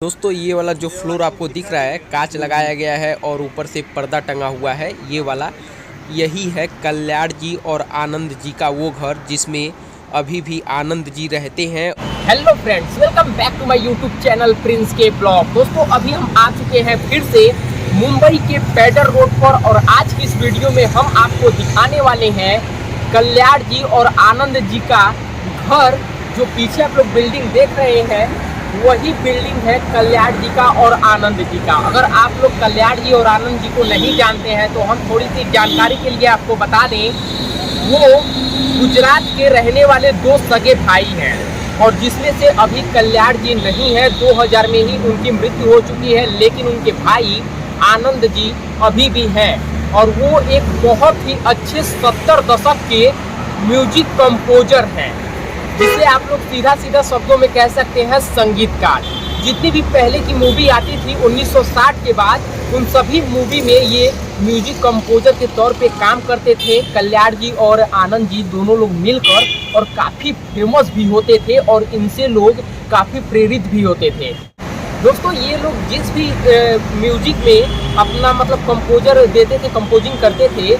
दोस्तों ये वाला जो फ्लोर आपको दिख रहा है, कांच लगाया गया है और ऊपर से पर्दा टंगा हुआ है। ये वाला यही है कल्याण जी और आनंद जी का वो घर जिसमें अभी भी आनंद जी रहते हैं। Hello friends, welcome back to my YouTube channel Prince के ब्लॉग। दोस्तों अभी हम आ चुके हैं फिर से मुंबई के पेडर रोड पर और आज की इस वीडियो में हम आपको दिखाने वाले हैं कल्याण जी और आनंद जी का घर। जो पीछे आप लोग बिल्डिंग देख रहे हैं वही बिल्डिंग है कल्याण जी का और आनंद जी का। अगर आप लोग कल्याण जी और आनंद जी को नहीं जानते हैं तो हम थोड़ी सी जानकारी के लिए आपको बता दें। वो गुजरात के रहने वाले दो सगे भाई हैं और जिसमें से अभी कल्याण जी नहीं है। 2000 में ही उनकी मृत्यु हो चुकी है, लेकिन उनके भाई आनंद जी अभी भी हैं और वो एक बहुत ही अच्छे 70 दशक के म्यूजिक कंपोजर हैं, जिसे आप लोग सीधा सीधा शब्दों में कह सकते हैं संगीतकार। जितनी भी पहले की मूवी आती थी 1960 के बाद, उन सभी मूवी में ये म्यूजिक कंपोजर के तौर पे काम करते थे कल्याण जी और आनंद जी दोनों लोग मिलकर, और काफ़ी फेमस भी होते थे और इनसे लोग काफ़ी प्रेरित भी होते थे। दोस्तों ये लोग जिस भी म्यूजिक में अपना मतलब कंपोजर देते थे, कंपोजिंग करते थे,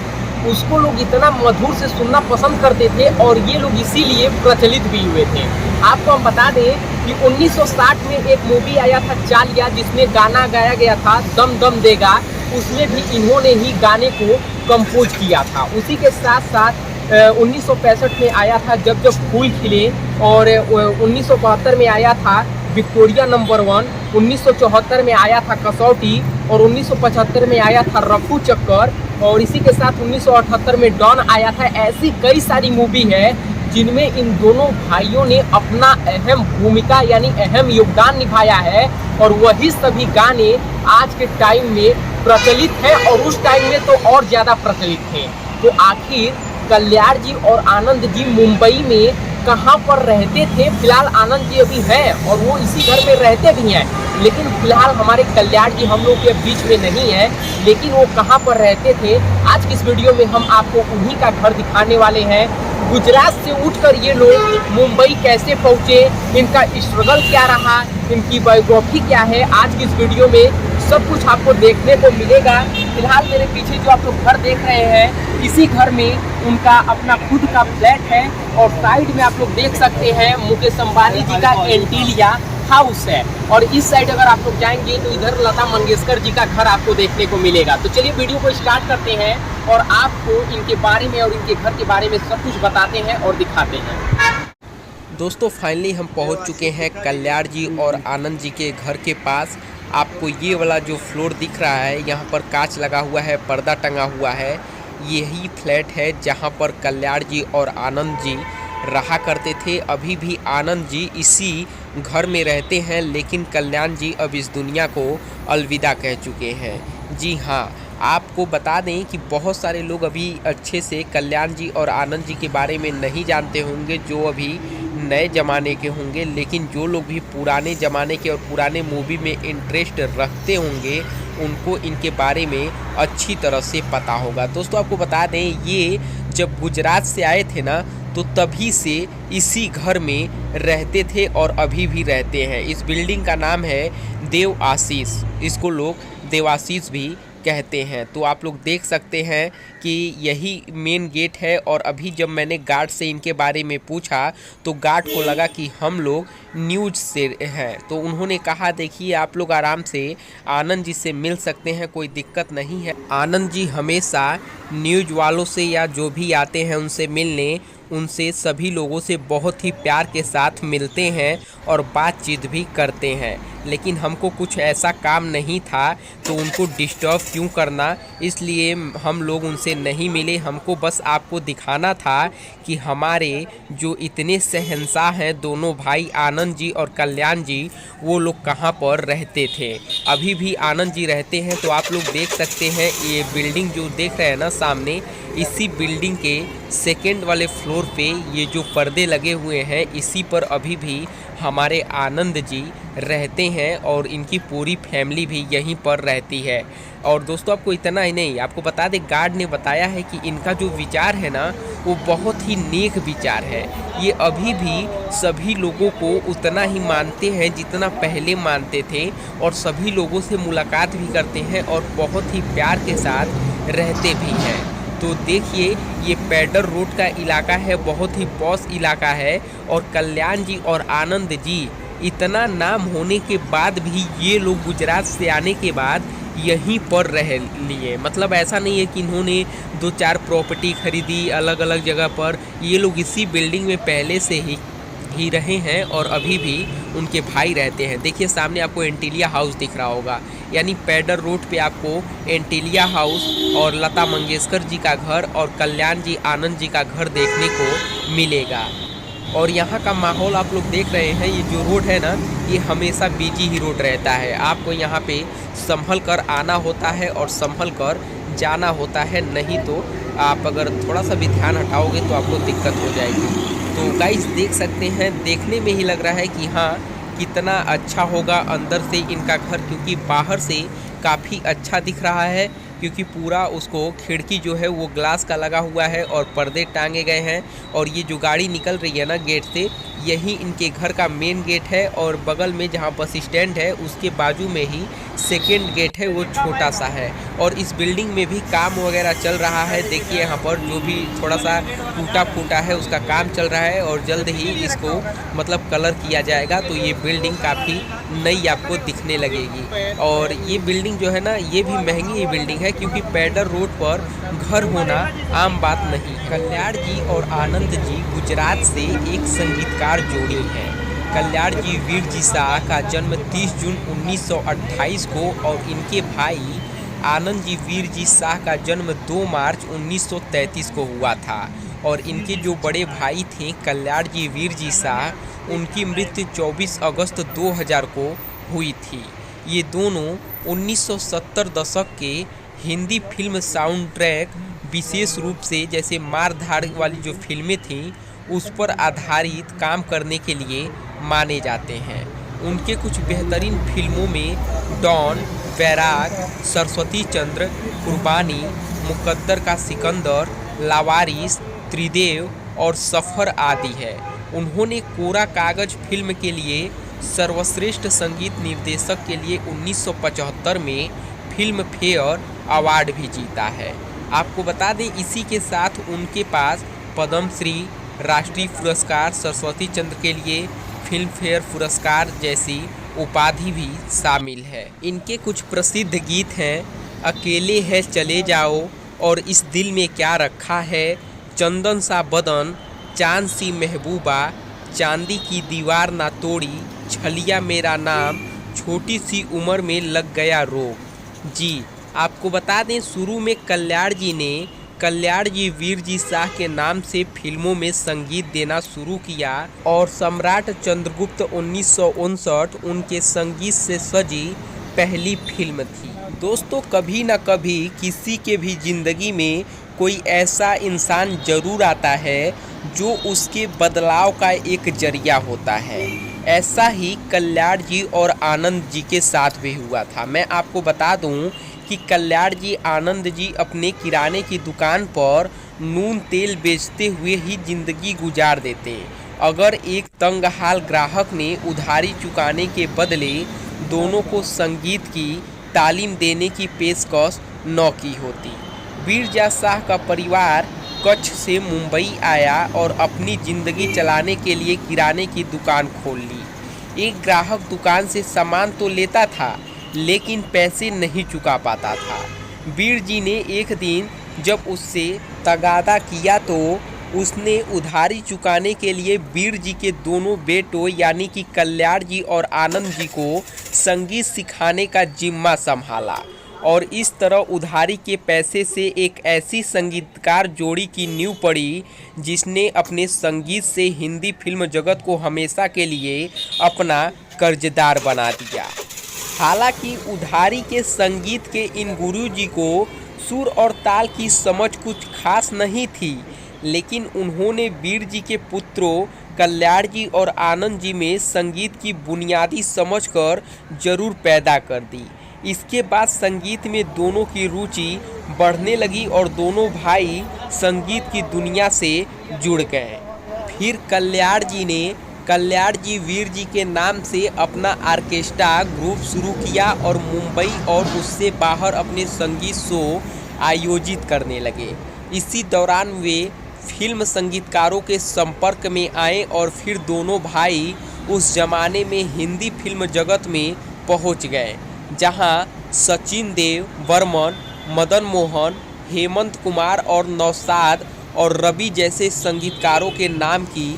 उसको लोग इतना मधुर से सुनना पसंद करते थे और ये लोग इसीलिए प्रचलित भी हुए थे। आपको हम बता दें कि 1960 में एक मूवी आया था चालिया, जिसमें गाना गाया गया था दम दम देगा। उसमें भी इन्होंने ही गाने को कंपोज किया था। उसी के साथ साथ 1965 में आया था जब जब फूल खिले, और 1972 में आया था विक्टोरिया नंबर 1, 1974 में आया था कसौटी, और 1975 में आया था रफू चक्कर, और इसी के साथ 1978 में डॉन आया था। ऐसी कई सारी मूवी है जिनमें इन दोनों भाइयों ने अपना अहम भूमिका यानी अहम योगदान निभाया है, और वही सभी गाने आज के टाइम में प्रचलित हैं और उस टाइम में तो और ज़्यादा प्रचलित थे। तो आखिर कल्याण जी और आनंद जी मुंबई में कहाँ पर रहते थे? फिलहाल आनंद जी अभी हैं और वो इसी घर में रहते भी हैं, लेकिन फिलहाल हमारे कल्याण जी हम लोग के बीच में नहीं है। लेकिन वो कहाँ पर रहते थे, आज की इस वीडियो में हम आपको उन्हीं का घर दिखाने वाले हैं। गुजरात से उठकर ये लोग मुंबई कैसे पहुँचे, इनका स्ट्रगल क्या रहा, इनकी बायोग्राफी क्या है, आज की इस वीडियो में सब कुछ आपको देखने को मिलेगा। फिलहाल मेरे पीछे जो आप लोग घर देख रहे हैं, इसी घर में उनका अपना खुद का फ्लैट है, और साइड में आप लोग देख सकते हैं मुकेश अंबानी जी का एंटीलिया हाउस है, और इस साइड अगर आप लोग जाएंगे तो इधर लता मंगेशकर जी का घर आपको देखने को मिलेगा। तो चलिए वीडियो को स्टार्ट करते हैं और आपको इनके बारे में और इनके घर के बारे में सब कुछ बताते हैं और दिखाते हैं। दोस्तों फाइनली हम पहुंच चुके हैं कल्याण जी और आनंद जी के घर के पास। आपको ये वाला जो फ्लोर दिख रहा है, यहाँ पर कांच लगा हुआ है, पर्दा टंगा हुआ है। यही फ्लैट है जहाँ पर कल्याण जी और आनंद जी रहा करते थे। अभी भी आनंद जी इसी घर में रहते हैं, लेकिन कल्याण जी अब इस दुनिया को अलविदा कह चुके हैं। जी हाँ, आपको बता दें कि बहुत सारे लोग अभी अच्छे से कल्याण जी और आनंद जी के बारे में नहीं जानते होंगे, जो अभी नए ज़माने के होंगे, लेकिन जो लोग भी पुराने ज़माने के और पुराने मूवी में इंटरेस्ट रखते होंगे उनको इनके बारे में अच्छी तरह से पता होगा। दोस्तों आपको बता दें, ये जब गुजरात से आए थे ना, तो तभी से इसी घर में रहते थे और अभी भी रहते हैं। इस बिल्डिंग का नाम है देव आशीष, इसको लोग देवाशीष भी कहते हैं। तो आप लोग देख सकते हैं कि यही मेन गेट है, और अभी जब मैंने गार्ड से इनके बारे में पूछा तो गार्ड को लगा कि हम लोग न्यूज़ से हैं, तो उन्होंने कहा देखिए आप लोग आराम से आनंद जी से मिल सकते हैं, कोई दिक्कत नहीं है। आनंद जी हमेशा न्यूज़ वालों से या जो भी आते हैं उनसे मिलने, उनसे सभी लोगों से बहुत ही प्यार के साथ मिलते हैं और बातचीत भी करते हैं। लेकिन हमको कुछ ऐसा काम नहीं था तो उनको डिस्टर्ब क्यों करना, इसलिए हम लोग उनसे नहीं मिले। हमको बस आपको दिखाना था कि हमारे जो इतने शहंशाह हैं दोनों भाई आनंद जी और कल्याण जी, वो लोग कहाँ पर रहते थे। अभी भी आनंद जी रहते हैं। तो आप लोग देख सकते हैं ये बिल्डिंग जो देख रहे हैं ना सामने, इसी बिल्डिंग के सेकेंड वाले फ्लोर पे ये जो पर्दे लगे हुए हैं इसी पर अभी भी हमारे आनंद जी रहते हैं और इनकी पूरी फैमिली भी यहीं पर रहती है। और दोस्तों आपको इतना ही नहीं, आपको बता दें गार्ड ने बताया है कि इनका जो विचार है ना वो बहुत ही नेक विचार है। ये अभी भी सभी लोगों को उतना ही मानते हैं जितना पहले मानते थे और सभी लोगों से मुलाकात भी करते हैं और बहुत ही प्यार के साथ रहते भी हैं। तो देखिए ये पैडर रोड का इलाका है, बहुत ही पॉश इलाका है और कल्याण जी और आनंद जी इतना नाम होने के बाद भी ये लोग गुजरात से आने के बाद यहीं पर रह लिए। मतलब ऐसा नहीं है कि इन्होंने 2-4 प्रॉपर्टी खरीदी अलग अलग जगह पर, ये लोग इसी बिल्डिंग में पहले से ही रहे हैं और अभी भी उनके भाई रहते हैं। देखिए सामने आपको एंटीलिया हाउस दिख रहा होगा, यानी पैडर रोड पे आपको एंटीलिया हाउस और लता मंगेशकर जी का घर और कल्याण जी आनंद जी का घर देखने को मिलेगा। और यहाँ का माहौल आप लोग देख रहे हैं, ये जो रोड है ना ये हमेशा बिजी ही रोड रहता है। आपको यहाँ पे संभल कर आना होता है और संभल कर जाना होता है, नहीं तो आप अगर थोड़ा सा भी ध्यान हटाओगे तो आपको दिक्कत हो जाएगी। तो गाइस देख सकते हैं, देखने में ही लग रहा है कि हाँ कितना अच्छा होगा अंदर से इनका घर, क्योंकि बाहर से काफ़ी अच्छा दिख रहा है क्योंकि पूरा उसको खिड़की जो है वो ग्लास का लगा हुआ है और पर्दे टांगे गए हैं। और ये जो गाड़ी निकल रही है ना गेट से, यही इनके घर का मेन गेट है और बगल में जहाँ बस स्टैंड है उसके बाजू में ही सेकेंड गेट है, वो छोटा सा है। और इस बिल्डिंग में भी काम वगैरह चल रहा है। देखिए यहाँ पर जो भी थोड़ा सा टूटा फूटा है उसका काम चल रहा है और जल्द ही इसको मतलब कलर किया जाएगा, तो ये बिल्डिंग काफ़ी नई आपको दिखने लगेगी। और ये बिल्डिंग जो है ना ये भी महंगी बिल्डिंग है क्योंकि पैडर रोड पर घर होना आम बात नहीं है। कल्याण जी और आनंद जी गुजरात से एक संगीतकार जोड़ी है। कल्याण जी वीर जी शाह का जन्म 30 जून 1928 को और इनके भाई आनंद जी वीर जी शाह का जन्म 2 मार्च 1933 को हुआ था। और इनके जो बड़े भाई थे कल्याण जी वीर जी शाह, उनकी मृत्यु 24 अगस्त 2000 को हुई थी। ये दोनों 1970 दशक के हिंदी फिल्म साउंड ट्रैक, विशेष रूप से जैसे मार धाड़ वाली जो फिल्में थीं उस पर आधारित काम करने के लिए माने जाते हैं। उनके कुछ बेहतरीन फिल्मों में डॉन, बैराग, सरस्वती चंद्र, कुर्बानी, मुकद्दर का सिकंदर, लावारिस, त्रिदेव और सफ़र आदि है। उन्होंने कोरा कागज फिल्म के लिए सर्वश्रेष्ठ संगीत निर्देशक के लिए 1975 में फिल्म फेयर अवार्ड भी जीता है। आपको बता दें इसी के साथ उनके पास पद्मश्री, राष्ट्रीय पुरस्कार, सरस्वती चंद्र के लिए फिल्म फेयर पुरस्कार जैसी उपाधि भी शामिल है। इनके कुछ प्रसिद्ध गीत हैं अकेले है चले जाओ और इस दिल में क्या रखा है, चंदन सा बदन, चांद सी महबूबा, चांदी की दीवार ना तोड़ी, छलिया मेरा नाम, छोटी सी उम्र में लग गया रोग। जी आपको बता दें शुरू में कल्याण जी ने कल्याण जी वीर जी शाह के नाम से फिल्मों में संगीत देना शुरू किया और सम्राट चंद्रगुप्त 1959 उनके संगीत से सजी पहली फिल्म थी। दोस्तों कभी ना कभी किसी के भी ज़िंदगी में कोई ऐसा इंसान ज़रूर आता है जो उसके बदलाव का एक जरिया होता है। ऐसा ही कल्याण जी और आनंद जी के साथ भी हुआ था। मैं आपको बता दूं कि कल्याण जी आनंद जी अपने किराने की दुकान पर नून तेल बेचते हुए ही ज़िंदगी गुजार देते अगर एक तंगहाल ग्राहक ने उधारी चुकाने के बदले दोनों को संगीत की तालीम देने की पेशकश न की होती। वीर जी शाह का परिवार कच्छ से मुंबई आया और अपनी ज़िंदगी चलाने के लिए किराने की दुकान खोल ली। एक ग्राहक दुकान से सामान तो लेता था लेकिन पैसे नहीं चुका पाता था। वीर जी ने एक दिन जब उससे तगादा किया तो उसने उधारी चुकाने के लिए वीर जी के दोनों बेटों यानी कि कल्याण जी और आनंद जी को संगीत सिखाने का जिम्मा संभाला और इस तरह उधारी के पैसे से एक ऐसी संगीतकार जोड़ी की नींव पड़ी जिसने अपने संगीत से हिंदी फिल्म जगत को हमेशा के लिए अपना कर्जदार बना दिया। हालांकि उधारी के संगीत के इन गुरुजी को सुर और ताल की समझ कुछ खास नहीं थी, लेकिन उन्होंने वीर जी के पुत्रों कल्याण जी और आनंद जी में संगीत की बुनियादी समझ कर जरूर पैदा कर दी। इसके बाद संगीत में दोनों की रुचि बढ़ने लगी और दोनों भाई संगीत की दुनिया से जुड़ गए। फिर कल्याण जी वीर जी के नाम से अपना ऑर्केस्ट्रा ग्रुप शुरू किया और मुंबई और उससे बाहर अपने संगीत शो आयोजित करने लगे। इसी दौरान वे फिल्म संगीतकारों के संपर्क में आए और फिर दोनों भाई उस जमाने में हिंदी फिल्म जगत में पहुंच गए, जहां सचिन देव बर्मन, मदन मोहन, हेमंत कुमार और नौशाद और रवि जैसे संगीतकारों के नाम की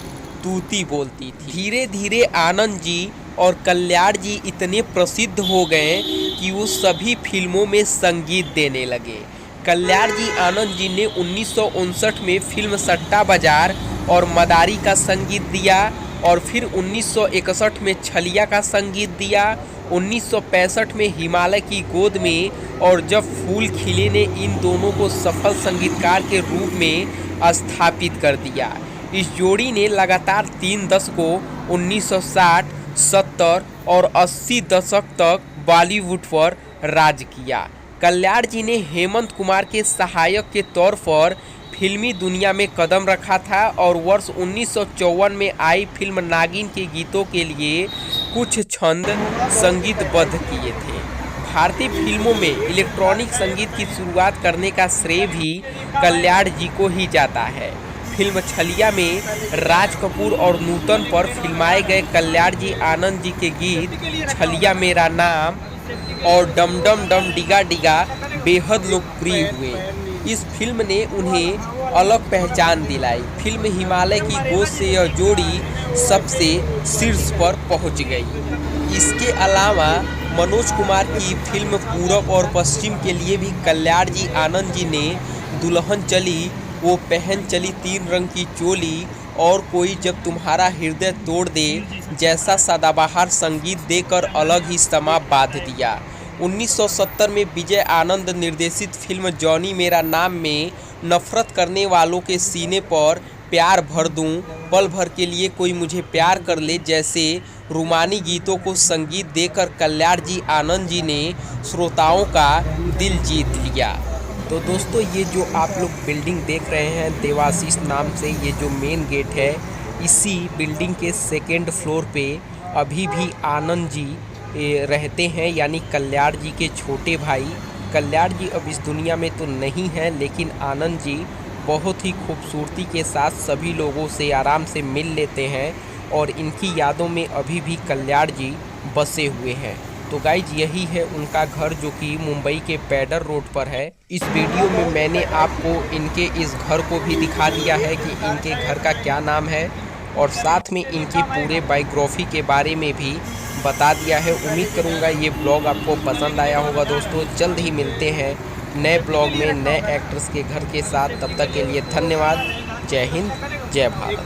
तूती बोलती थी। धीरे धीरे आनंद जी और कल्याण जी इतने प्रसिद्ध हो गए कि वो सभी फिल्मों में संगीत देने लगे। कल्याण जी आनंद जी ने 1959 में फिल्म सट्टा बाजार और मदारी का संगीत दिया और फिर 1961 में छलिया का संगीत दिया। 1965 में हिमालय की गोद में और जब फूल खिले ने इन दोनों को सफल संगीतकार के रूप में स्थापित कर दिया। इस जोड़ी ने लगातार 3 दशकों 1960, 70 और 80 दशक तक बॉलीवुड पर राज किया। कल्याण जी ने हेमंत कुमार के सहायक के तौर पर फिल्मी दुनिया में कदम रखा था और वर्ष 1954 में आई फिल्म नागिन के गीतों के लिए कुछ छंद संगीतबद्ध किए थे। भारतीय फिल्मों में इलेक्ट्रॉनिक संगीत की शुरुआत करने का श्रेय भी कल्याण जी को ही जाता है। फिल्म छलिया में राज कपूर और नूतन पर फिल्माए गए कल्याण जी आनंद जी के गीत छलिया मेरा नाम और डम डम डम डिगा डिगा बेहद लोकप्रिय हुए। इस फिल्म ने उन्हें अलग पहचान दिलाई। फिल्म हिमालय की गोद से यह जोड़ी सबसे शीर्ष पर पहुंच गई। इसके अलावा मनोज कुमार की फिल्म पूरब और पश्चिम के लिए भी कल्याण जी आनंद जी ने दुल्हन चली वो पहन चली 3 रंग की चोली और कोई जब तुम्हारा हृदय तोड़ दे जैसा सदाबहार संगीत देकर अलग ही समा बांध दिया। 1970 में विजय आनंद निर्देशित फिल्म जॉनी मेरा नाम में नफरत करने वालों के सीने पर प्यार भर दूं, पल भर के लिए कोई मुझे प्यार कर ले जैसे रूमानी गीतों को संगीत देकर कल्याण जी आनंद जी ने श्रोताओं का दिल जीत लिया। तो दोस्तों, ये जो आप लोग बिल्डिंग देख रहे हैं देवाशीष नाम से, ये जो मेन गेट है, इसी बिल्डिंग के 2nd फ्लोर पे अभी भी आनंद जी रहते हैं, यानी कल्याण जी के छोटे भाई। कल्याण जी अब इस दुनिया में तो नहीं हैं, लेकिन आनंद जी बहुत ही खूबसूरती के साथ सभी लोगों से आराम से मिल लेते हैं और इनकी यादों में अभी भी कल्याण जी बसे हुए हैं। तो गाइज, यही है उनका घर जो कि मुंबई के पैडर रोड पर है। इस वीडियो में मैंने आपको इनके इस घर को भी दिखा दिया है कि इनके घर का क्या नाम है और साथ में इनके पूरे बायोग्राफी के बारे में भी बता दिया है। उम्मीद करूंगा ये ब्लॉग आपको पसंद आया होगा। दोस्तों, जल्द ही मिलते हैं नए ब्लॉग में नए एक्टर्स के घर के साथ। तब तक के लिए धन्यवाद। जय हिंद, जय भारत।